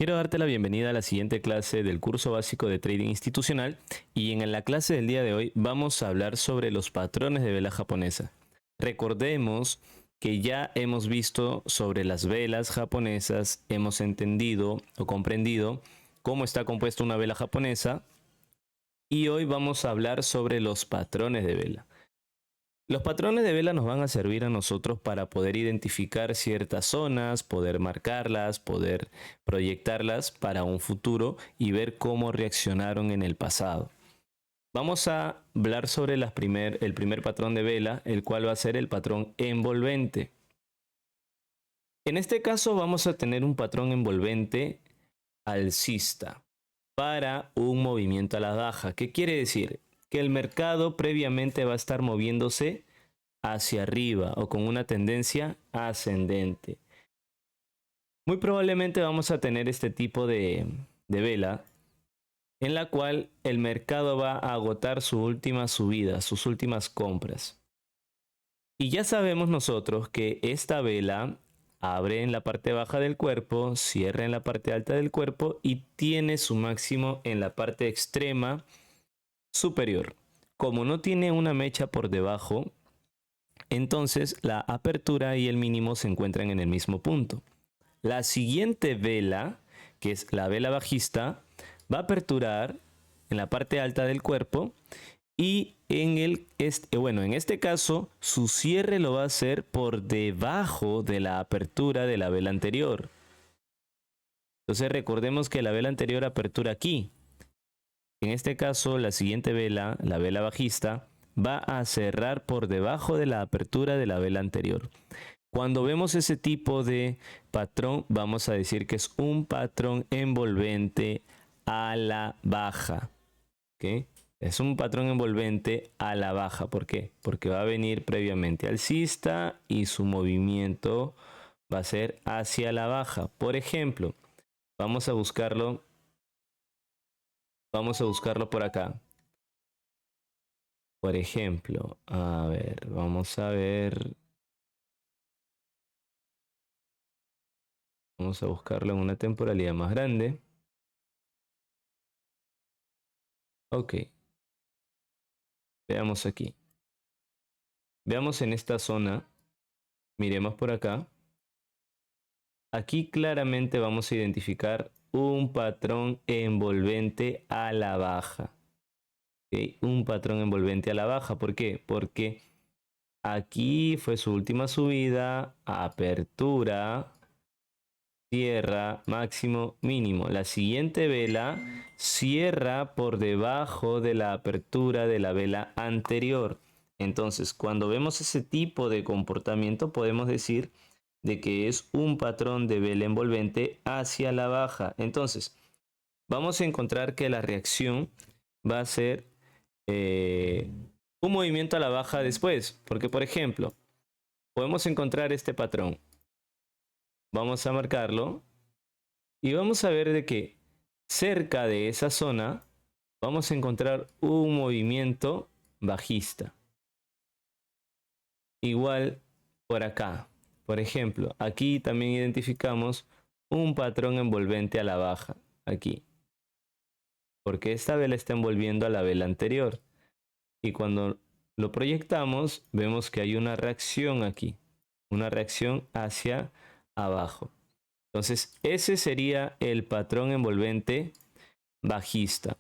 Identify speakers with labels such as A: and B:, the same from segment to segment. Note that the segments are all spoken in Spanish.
A: Quiero darte la bienvenida a la siguiente clase del curso básico de trading institucional y en la clase del día de hoy vamos a hablar sobre los patrones de vela japonesa. Recordemos que ya hemos visto sobre las velas japonesas, hemos entendido o comprendido cómo está compuesta una vela japonesa y hoy vamos a hablar sobre los patrones de vela. Los patrones de vela nos van a servir a nosotros para poder identificar ciertas zonas, poder marcarlas, poder proyectarlas para un futuro y ver cómo reaccionaron en el pasado. Vamos a hablar sobre el primer patrón de vela, el cual va a ser el patrón envolvente. En este caso vamos a tener un patrón envolvente alcista para un movimiento a la baja. ¿Qué quiere decir? Que el mercado previamente va a estar moviéndose hacia arriba o con una tendencia ascendente. Muy probablemente vamos a tener este tipo de vela en la cual el mercado va a agotar su última subida, sus últimas compras. Y ya sabemos nosotros que esta vela abre en la parte baja del cuerpo, cierra en la parte alta del cuerpo y tiene su máximo en la parte extrema superior. Como no tiene una mecha por debajo, entonces la apertura y el mínimo se encuentran en el mismo punto. La siguiente vela, que es la vela bajista, va a aperturar en la parte alta del cuerpo y en este caso su cierre lo va a hacer por debajo de la apertura de la vela anterior. Entonces recordemos que la vela anterior apertura aquí. En este caso la siguiente vela, la vela bajista, va a cerrar por debajo de la apertura de la vela anterior. Cuando vemos ese tipo de patrón, vamos a decir que es un patrón envolvente a la baja. ¿Okay? Es un patrón envolvente a la baja. ¿Por qué? Porque va a venir previamente alcista y su movimiento va a ser hacia la baja. Por ejemplo, vamos a buscarlo por acá. Por ejemplo, a ver, vamos a ver. Vamos a buscarlo en una temporalidad más grande. Ok. Veamos aquí. Veamos en esta zona. Miremos por acá. Aquí claramente vamos a identificar un patrón envolvente a la baja. ¿Okay? Un patrón envolvente a la baja. ¿Por qué? Porque aquí fue su última subida, apertura, cierra, máximo, mínimo. La siguiente vela cierra por debajo de la apertura de la vela anterior. Entonces, cuando vemos ese tipo de comportamiento, podemos decir de que es un patrón de vela envolvente hacia la baja. Entonces, vamos a encontrar que la reacción va a ser un movimiento a la baja después. Porque, por ejemplo, podemos encontrar este patrón. Vamos a marcarlo y vamos a ver de que cerca de esa zona vamos a encontrar un movimiento bajista. Igual por acá. Por ejemplo, aquí también identificamos un patrón envolvente a la baja. Aquí. Porque esta vela está envolviendo a la vela anterior. Y cuando lo proyectamos, vemos que hay una reacción aquí. Una reacción hacia abajo. Entonces, ese sería el patrón envolvente bajista.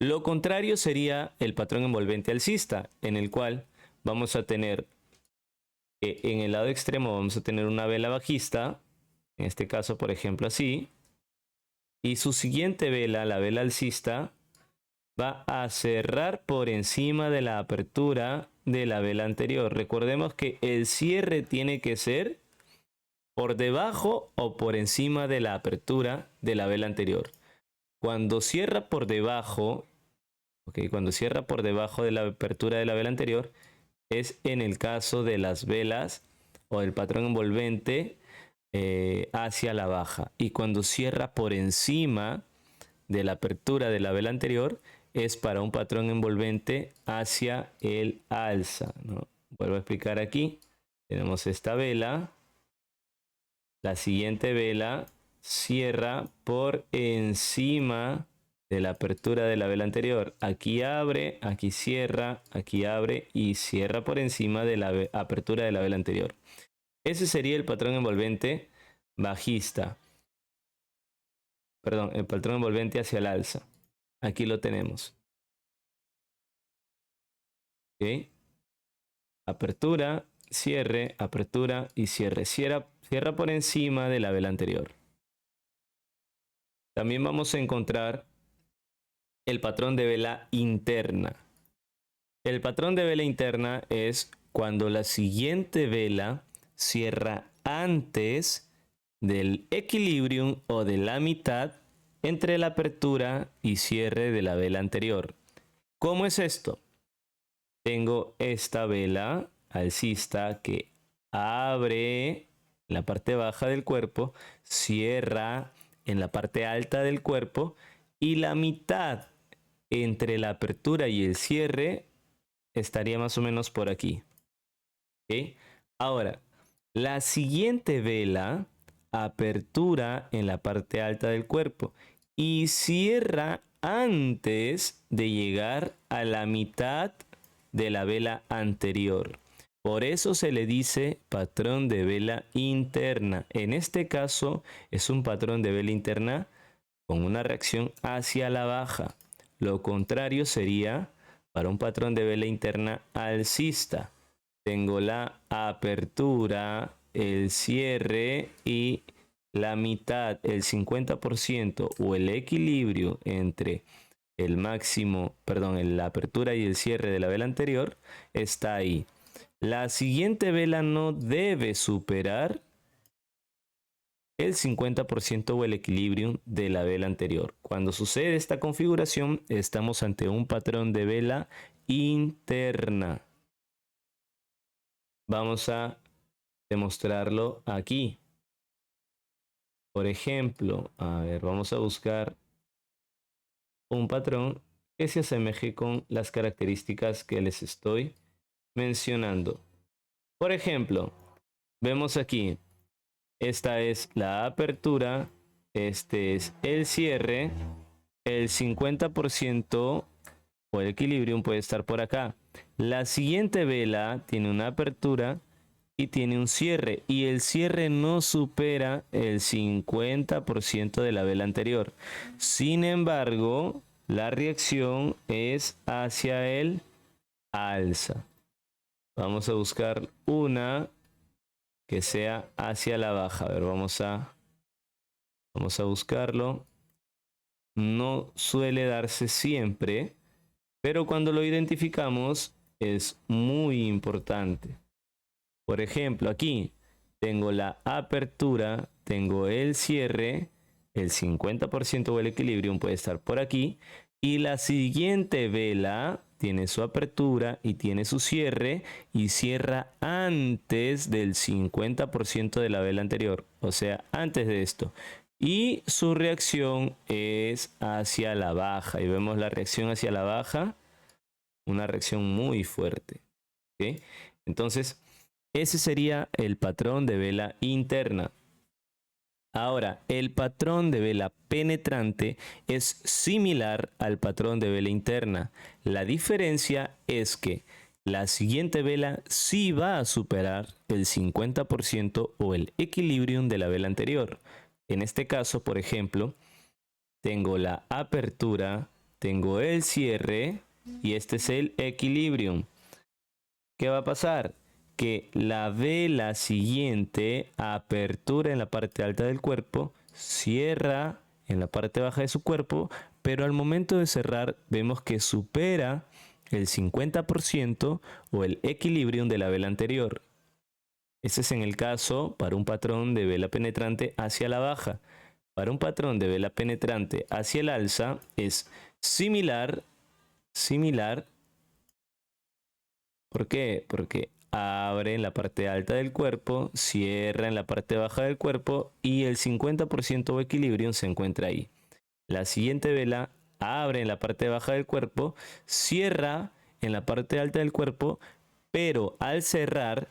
A: Lo contrario sería el patrón envolvente alcista, en el cual vamos a tener que en el lado extremo vamos a tener una vela bajista, en este caso, por ejemplo, así, y su siguiente vela, la vela alcista, va a cerrar por encima de la apertura de la vela anterior. Recordemos que el cierre tiene que ser por debajo o por encima de la apertura de la vela anterior. Cuando cierra por debajo, cuando cierra por debajo de la apertura de la vela anterior, es en el caso de las velas o el patrón envolvente hacia la baja. Y cuando cierra por encima de la apertura de la vela anterior, es para un patrón envolvente hacia el alza, ¿no? Vuelvo a explicar aquí. Tenemos esta vela. La siguiente vela cierra por encima de la apertura de la vela anterior. Aquí abre, aquí abre y cierra por encima de la apertura de la vela anterior. Ese sería el patrón envolvente bajista. Perdón, el patrón envolvente hacia el alza. Aquí lo tenemos. ¿Ok? Apertura, cierre, apertura y cierre. Cierra por encima de la vela anterior. También vamos a encontrar el patrón de vela interna. El patrón de vela interna es cuando la siguiente vela cierra antes del equilibrium o de la mitad entre la apertura y cierre de la vela anterior. ¿Cómo es esto? Tengo esta vela alcista que abre en la parte baja del cuerpo, cierra en la parte alta del cuerpo y la mitad entre la apertura y el cierre estaría más o menos por aquí. ¿Okay? Ahora, la siguiente vela, apertura en la parte alta del cuerpo y cierra antes de llegar a la mitad de la vela anterior. Por eso se le dice patrón de vela interna. En este caso es un patrón de vela interna con una reacción hacia la baja. Lo contrario sería para un patrón de vela interna alcista. Tengo la apertura, el cierre y la mitad, el 50% o el equilibrio entre el máximo, perdón, la apertura y el cierre de la vela anterior está ahí. La siguiente vela no debe superar el 50% o el equilibrio de la vela anterior. Cuando sucede esta configuración, estamos ante un patrón de vela interna. Vamos a demostrarlo aquí. Por ejemplo, a ver, vamos a buscar un patrón que se asemeje con las características que les estoy mencionando. Por ejemplo, vemos aquí, esta es la apertura, este es el cierre, el 50% o el equilibrio puede estar por acá. La siguiente vela tiene una apertura y tiene un cierre, y el cierre no supera el 50% de la vela anterior. Sin embargo, la reacción es hacia el alza. Vamos a buscar una que sea hacia la baja. A ver, vamos a buscarlo. No suele darse siempre, pero cuando lo identificamos es muy importante. Por ejemplo, aquí tengo la apertura, tengo el cierre, el 50% o el equilibrio puede estar por aquí, y la siguiente vela tiene su apertura y tiene su cierre y cierra antes del 50% de la vela anterior, o sea, antes de esto. Y su reacción es hacia la baja, y vemos la reacción hacia la baja, una reacción muy fuerte. ¿Okay? Entonces, ese sería el patrón de vela interna. Ahora, el patrón de vela penetrante es similar al patrón de vela interna. La diferencia es que la siguiente vela sí va a superar el 50% o el equilibrium de la vela anterior. En este caso, por ejemplo, tengo la apertura, tengo el cierre y este es el equilibrium. ¿Qué va a pasar? Que la vela siguiente, apertura en la parte alta del cuerpo, cierra en la parte baja de su cuerpo, pero al momento de cerrar vemos que supera el 50% o el equilibrium de la vela anterior. Ese es en el caso para un patrón de vela penetrante hacia la baja. Para un patrón de vela penetrante hacia el alza es similar. ¿Por qué? Porque abre en la parte alta del cuerpo, cierra en la parte baja del cuerpo y el 50% o equilibrio se encuentra ahí. La siguiente vela abre en la parte baja del cuerpo, cierra en la parte alta del cuerpo, pero al cerrar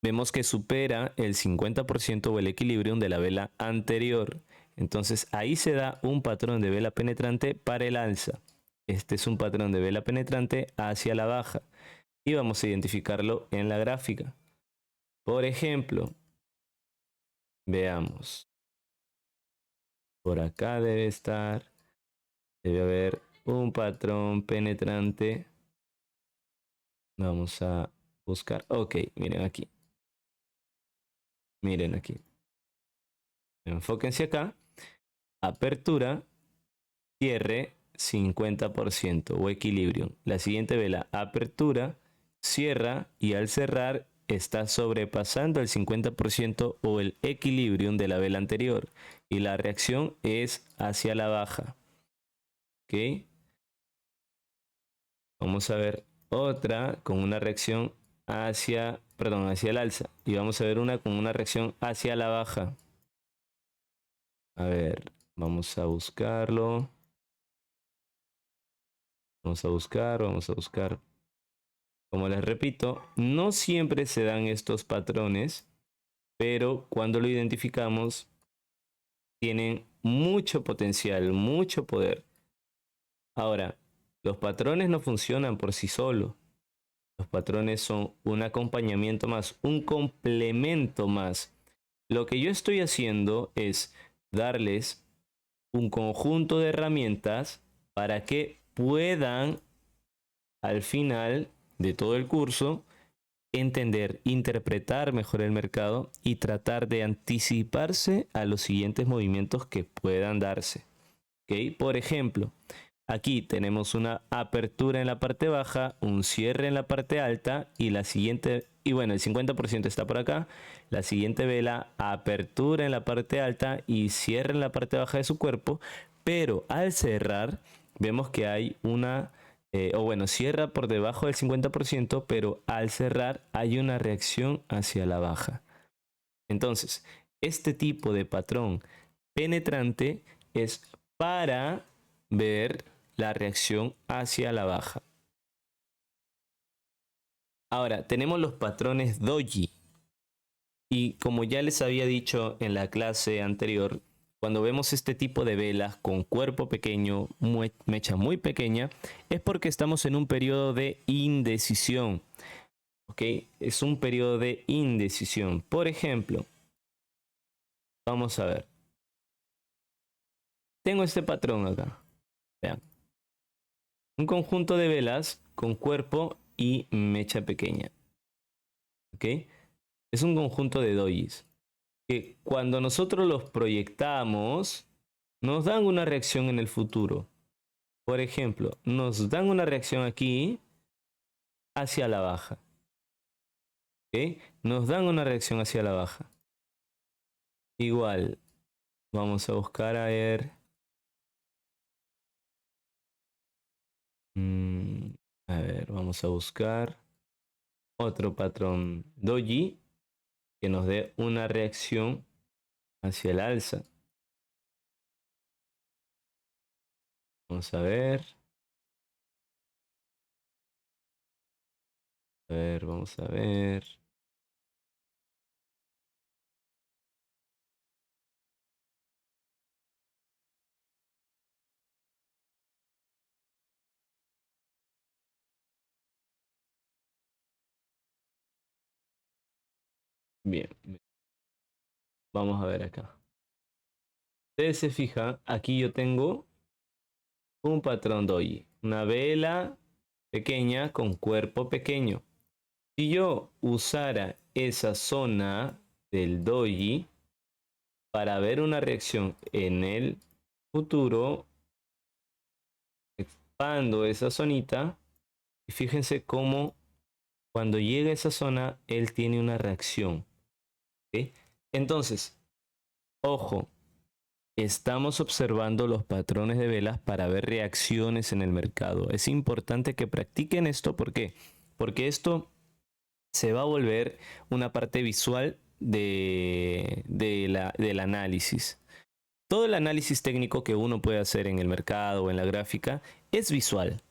A: vemos que supera el 50% o el equilibrium de la vela anterior. Entonces ahí se da un patrón de vela penetrante para el alza. Este es un patrón de vela penetrante hacia la baja. Y vamos a identificarlo en la gráfica. Por ejemplo, veamos. Por acá debe haber un patrón penetrante. Vamos a buscar. Ok, miren aquí. Miren aquí. Enfóquense acá. Apertura, cierre, 50% o equilibrio. La siguiente vela, apertura, cierra y al cerrar está sobrepasando el 50% o el equilibrium de la vela anterior. Y la reacción es hacia la baja. ¿Ok? Vamos a ver otra con una reacción hacia el alza. Y vamos a ver una con una reacción hacia la baja. A ver, vamos a buscarlo. Vamos a buscar. Como les repito, no siempre se dan estos patrones, pero cuando lo identificamos, tienen mucho potencial, mucho poder. Ahora, los patrones no funcionan por sí solos. Los patrones son un acompañamiento más, un complemento más. Lo que yo estoy haciendo es darles un conjunto de herramientas para que puedan al final de todo el curso entender, interpretar mejor el mercado y tratar de anticiparse a los siguientes movimientos que puedan darse. ¿Okay? Por ejemplo, aquí tenemos una apertura en la parte baja, un cierre en la parte alta y la siguiente, y bueno, el 50% está por acá. La siguiente vela, apertura en la parte alta y cierre en la parte baja de su cuerpo, pero al cerrar vemos que hay una, cierra por debajo del 50%, pero al cerrar hay una reacción hacia la baja. Entonces, este tipo de patrón penetrante es para ver la reacción hacia la baja. Ahora, tenemos los patrones doji. Y como ya les había dicho en la clase anterior, cuando vemos este tipo de velas con cuerpo pequeño, mecha muy pequeña, es porque estamos en un periodo de indecisión. ¿Ok? Es un periodo de indecisión. Por ejemplo, vamos a ver. Tengo este patrón acá. Vean. Un conjunto de velas con cuerpo y mecha pequeña. ¿Ok? Es un conjunto de dojis que cuando nosotros los proyectamos nos dan una reacción en el futuro. Por ejemplo, nos dan una reacción aquí hacia la baja. ¿Ok? Nos dan una reacción hacia la baja. Igual, vamos a buscar a ver. A ver, vamos a buscar otro patrón doji que nos dé una reacción hacia el alza. Vamos a ver. A ver, vamos a ver. Bien, vamos a ver acá. Ustedes se fijan, aquí yo tengo un patrón doji, una vela pequeña con cuerpo pequeño. Si yo usara esa zona del doji para ver una reacción en el futuro, expando esa zonita y fíjense cómo cuando llega a esa zona él tiene una reacción. ¿Sí? Entonces, ojo, estamos observando los patrones de velas para ver reacciones en el mercado. Es importante que practiquen esto. ¿Por qué? Porque esto se va a volver una parte visual del análisis. Todo el análisis técnico que uno puede hacer en el mercado o en la gráfica es visual.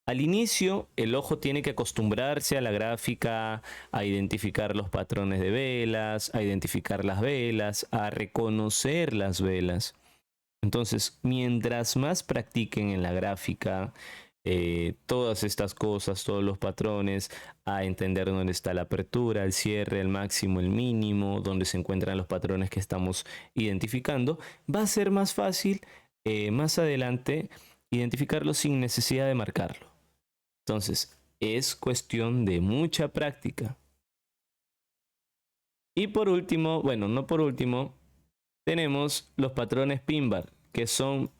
A: Al inicio, el ojo tiene que acostumbrarse a la gráfica, a identificar los patrones de velas, a identificar las velas, a reconocer las velas. Entonces, mientras más practiquen en la gráfica, todas estas cosas, todos los patrones, a entender dónde está la apertura, el cierre, el máximo, el mínimo, dónde se encuentran los patrones que estamos identificando, va a ser más fácil más adelante identificarlo sin necesidad de marcarlo. Entonces, es cuestión de mucha práctica. Y por último, bueno, no por último, tenemos los patrones pin bar, que son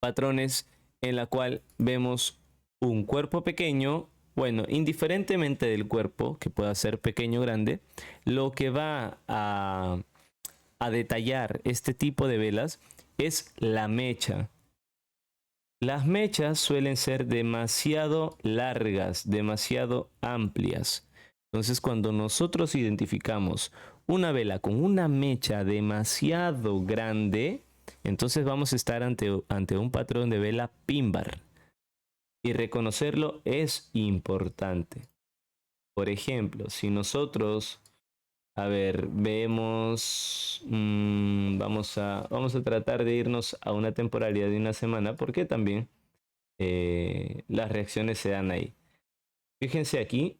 A: patrones en la cual vemos un cuerpo pequeño, bueno, indiferentemente del cuerpo, que pueda ser pequeño o grande, lo que va a detallar este tipo de velas es la mecha. Las mechas suelen ser demasiado largas, demasiado amplias. Entonces, cuando nosotros identificamos una vela con una mecha demasiado grande, entonces vamos a estar ante un patrón de vela pin bar. Y reconocerlo es importante. Por ejemplo, si nosotros, a ver, vemos, vamos a tratar de irnos a una temporalidad de una semana, porque también las reacciones se dan ahí. Fíjense aquí.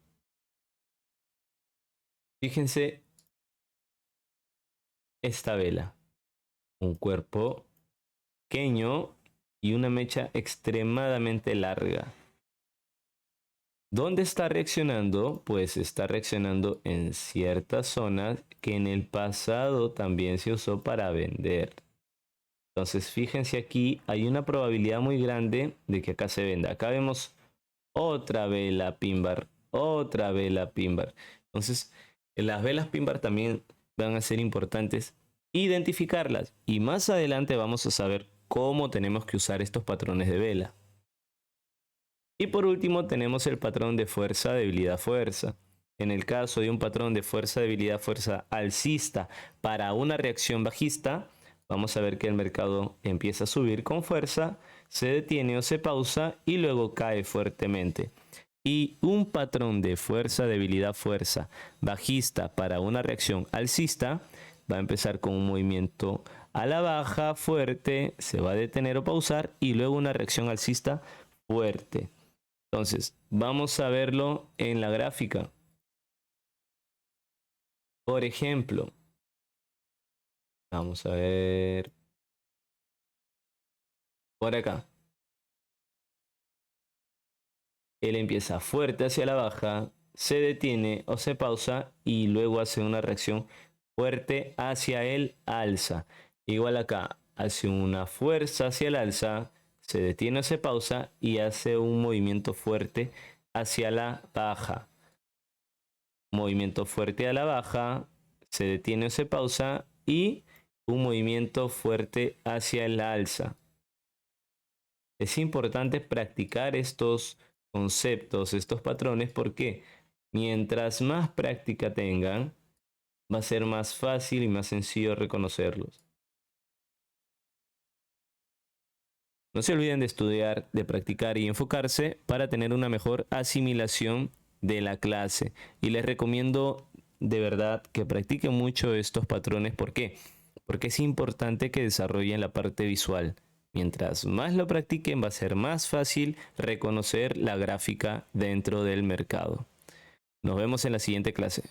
A: Fíjense esta vela. Un cuerpo pequeño y una mecha extremadamente larga. ¿Dónde está reaccionando? Pues está reaccionando en ciertas zonas que en el pasado también se usó para vender. Entonces, fíjense aquí, hay una probabilidad muy grande de que acá se venda. Acá vemos otra vela pin bar, otra vela pin bar. Entonces, las velas pin bar también van a ser importantes identificarlas. Y más adelante vamos a saber cómo tenemos que usar estos patrones de vela. Y por último tenemos el patrón de fuerza, debilidad, fuerza. En el caso de un patrón de fuerza, debilidad, fuerza alcista para una reacción bajista, vamos a ver que el mercado empieza a subir con fuerza, se detiene o se pausa y luego cae fuertemente. Y un patrón de fuerza, debilidad, fuerza bajista para una reacción alcista va a empezar con un movimiento a la baja fuerte, se va a detener o pausar y luego una reacción alcista fuerte. Entonces, vamos a verlo en la gráfica. Por ejemplo, vamos a ver por acá. Él empieza fuerte hacia la baja, se detiene o se pausa y luego hace una reacción fuerte hacia el alza. Igual acá, hace una fuerza hacia el alza, se detiene o se pausa y hace un movimiento fuerte hacia la baja. Movimiento fuerte a la baja, se detiene o se pausa y un movimiento fuerte hacia el alza. Es importante practicar estos conceptos, estos patrones, porque mientras más práctica tengan, va a ser más fácil y más sencillo reconocerlos. No se olviden de estudiar, de practicar y enfocarse para tener una mejor asimilación de la clase. Y les recomiendo de verdad que practiquen mucho estos patrones. ¿Por qué? Porque es importante que desarrollen la parte visual. Mientras más lo practiquen, va a ser más fácil reconocer la gráfica dentro del mercado. Nos vemos en la siguiente clase.